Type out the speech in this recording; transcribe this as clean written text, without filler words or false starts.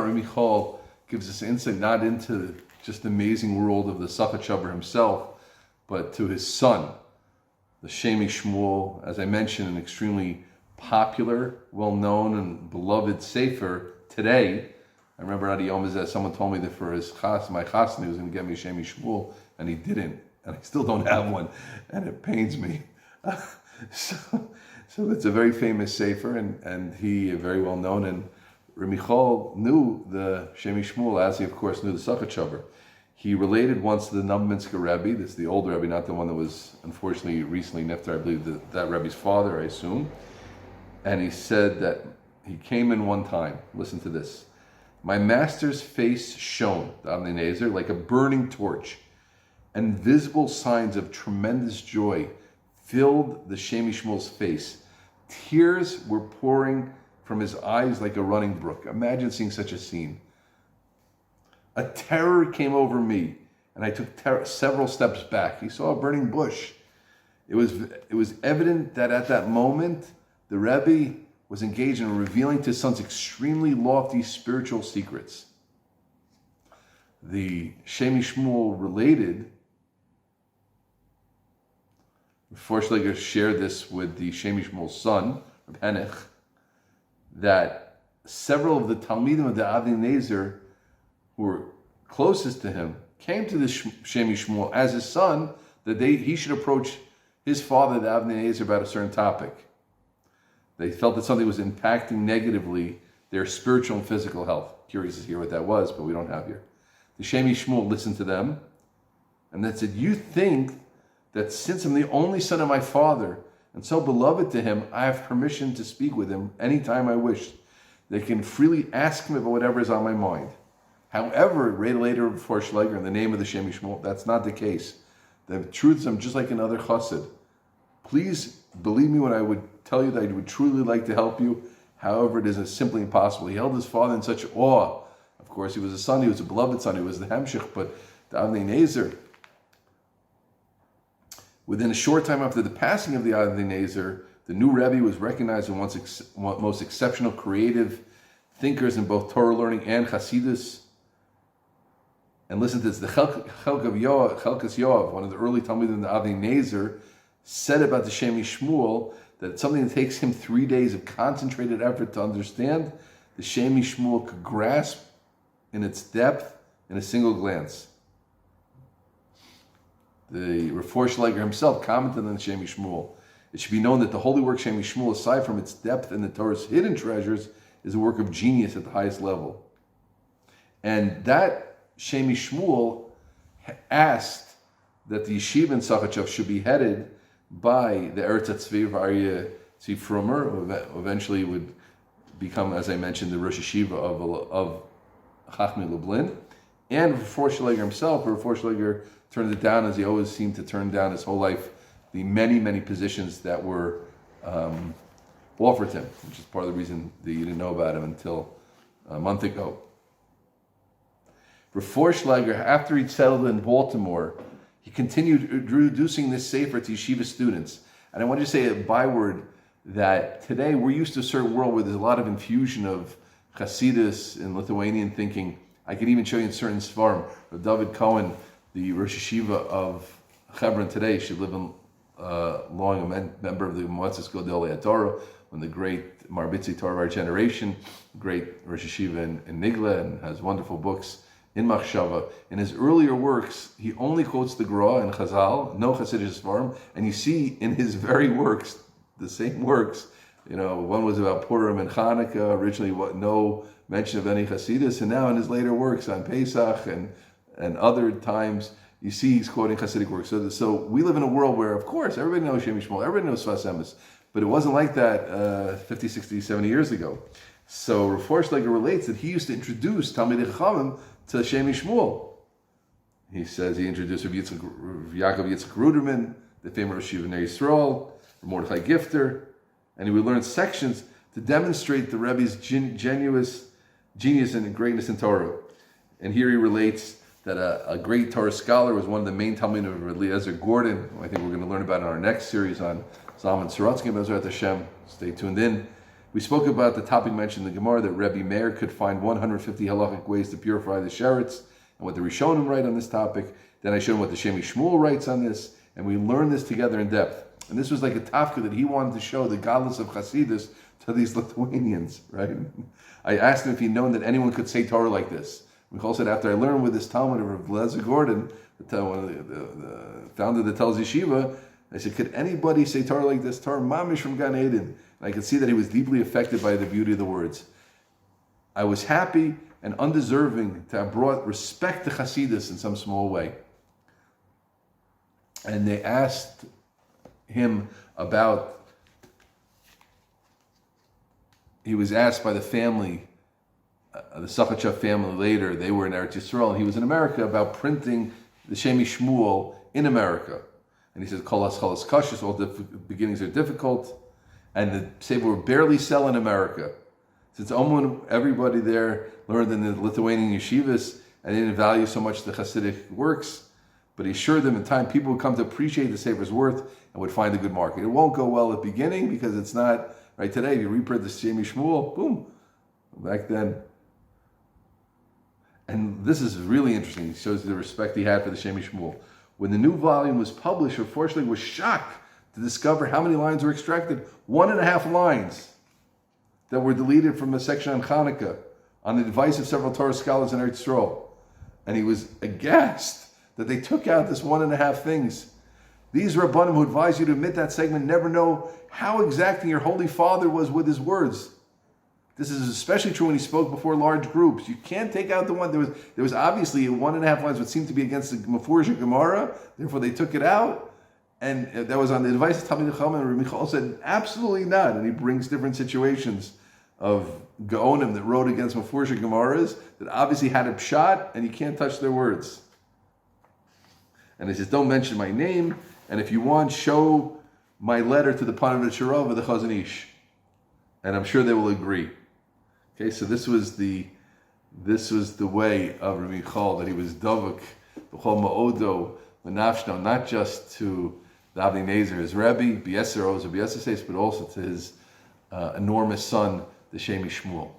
Rav Michoel gives us insight not into just the amazing world of the Sachachover himself, but to his son, the Shemi Shmuel, as I mentioned, an extremely popular, well-known, and beloved sefer today. I remember at Yom Hazeh, someone told me that for his my chassan, he was going to get me Shemi Shmuel, and he didn't. And I still don't have one, and it pains me. So it's a very famous sefer, and he very well known. And Rav Michoel knew the Shemi Shmuel, as he of course knew the Sachachover. He related once to the Nubminsker Rebbe. This is the old Rebbe, not the one that was unfortunately recently niftar. I believe that Rebbe's father, I assume. And he said that he came in one time. Listen to this. My master's face shone, the Avnei Nezer, like a burning torch, and visible signs of tremendous joy filled the Shemi Shmuel's face. Tears were pouring from his eyes like a running brook. Imagine seeing such a scene. A terror came over me, and I took several steps back. He saw a burning bush. It was evident that at that moment, the Rebbe was engaged in revealing to his sons extremely lofty spiritual secrets. The Shemi Shmuel related, Forshlager shared this with the Shemi Shmuel's son, Reb Henech, that several of the Talmidim of the Avnei Nezer who were closest to him came to the Shemi Shmuel as his son that he should approach his father, the Avnei Nezer, about a certain topic. They felt that something was impacting negatively their spiritual and physical health. Curious to hear what that was, but we don't have here. The Shemi Shmuel listened to them and then said, you think that since I'm the only son of my father and so beloved to him, I have permission to speak with him anytime I wish. They can freely ask him about whatever is on my mind. However, later before Forshlager, in the name of the Shemi Shmuel, that's not the case. The truth is, I'm just like another chassid. Please believe me when I would tell you that I would truly like to help you. However, it is simply impossible. He held his father in such awe. Of course, he was a son, he was a beloved son, he was the Hemshech, but the Avnei Nezer, within a short time after the passing of the Avnei Nezer, the new Rebbe was recognized as one of the most exceptional creative thinkers in both Torah learning and Hasidus. And listen to this, the Chelkas Yoav, one of the early Talmidim in the Avnei Nezer, said about the Shemi Shmuel that it's something that takes him 3 days of concentrated effort to understand. The Shemi Shmuel could grasp in its depth in a single glance. The Rav Forshlager himself commented on the Shemi Shmuel. It should be known that the holy work Shemi Shmuel, aside from its depth and the Torah's hidden treasures, is a work of genius at the highest level. And that Shemi Shmuel asked that the yeshiva in Sachachover should be headed by the Eretz Tzvi Aryeh Tzvi Frumer, who eventually would become, as I mentioned, the Rosh Yeshiva of Chachmei Lublin. And Rav Forshlager himself, Rav Forshlager turned it down, as he always seemed to turn down his whole life, the many, many positions that were offered to him, which is part of the reason that you didn't know about him until a month ago. Rav Forshlager, after he'd settled in Baltimore, he continued introducing this sefer to yeshiva students. And I want to say a byword that today we're used to a certain world where there's a lot of infusion of Hasidus and Lithuanian thinking. I could even show you in certain Sfarim. David Cohen, the Rosh Yeshiva of Hebron today, should live in long, a member of the Moetzes Gedolei Torah, one of the great Marbitzi Torah of our generation, great Rosh Yeshiva in Nigla, and has wonderful books in Machshava. In his earlier works, he only quotes the Gra and Chazal, no Hasidic Sfarim, and you see in his very works, the same works, one was about Purim and Hanukkah, originally no mention of any Hasidus, and now in his later works on Pesach and other times, you see he's quoting Hasidic works. So we live in a world where, of course, everybody knows Shemi Shmuel, everybody knows Sfas Emes, but it wasn't like that 50, 60, 70 years ago. So Rav Forshlager relates that he used to introduce Talmidei Chachamim to Shemi Shmuel. He says he introduced Rav Yaakov Yitzchak Ruderman, the famous Rosh Yeshiva Ner Yisrael, Mordechai Gifter, and he would learn sections to demonstrate the Rebbe's genius and greatness in Torah. And here he relates that a great Torah scholar was one of the main Talmidim of Eliezer Gordon, who I think we're going to learn about in our next series on Zalman Sorotzkin, Bezrat Hashem. Stay tuned in. We spoke about the topic mentioned in the Gemara that Rebbe Meir could find 150 halachic ways to purify the sheretz, and what the Rishonim write on this topic. Then I showed him what the Shemi Shmuel writes on this, and we learned this together in depth. And this was like a tafka that he wanted to show the godless of Hasidus to these Lithuanians, right? I asked him if he'd known that anyone could say Torah like this. Michoel said, after I learned with this Talmud of Rav Lezer Gordon, the founder of the Tel Yeshiva, I said, could anybody say Torah like this? Torah mamish from Gan Eden. And I could see that he was deeply affected by the beauty of the words. I was happy and undeserving to have brought respect to Hasidus in some small way. And they asked him about, he was asked by the family, the Sachachev family later, they were in Eretz Yisrael, and he was in America, about printing the Shemi Shmuel in America. And he says, Kolas Kashas, all the beginnings are difficult, and the Sefer were barely sell in America. Since almost everybody there learned in the Lithuanian yeshivas, and they didn't value so much the Hasidic works, but he assured them in time people would come to appreciate the Sefer's worth and would find a good market. It won't go well at the beginning because it's not, right today, if you reprint the Shemi Shmuel, boom, back then. And this is really interesting. It shows the respect he had for the Shemi Shmuel. When the new volume was published, Rav Forshlager was shocked to discover how many lines were extracted. 1.5 lines that were deleted from a section on Hanukkah on the advice of several Torah scholars in Eretz Yisrael. And he was aghast that they took out this 1.5 things. These Rabbanim who advise you to omit that segment never know how exacting your Holy Father was with his words. This is especially true when he spoke before large groups. You can't take out the one. There was obviously 1.5 lines which seemed to be against the Mefurish Gemara. Therefore, they took it out, and that was on the advice of Talmidei Chacham. And Rav Michoel said, absolutely not. And he brings different situations of Gaonim that wrote against Mefurish Gemaras that obviously had a pshat, and you can't touch their words. And he says, don't mention my name, and if you want, show my letter to the Panav Sharav of the Chazon Ish, and I'm sure they will agree. Okay, so this was the way of Rav Michoel, that he was davuk b'chol ma'odo v'nafshno, not just to the Avnei Nezer, his Rebbe, B'yeser Oz or B'yeser Seis, but also to his enormous son, the Shemi Shmuel.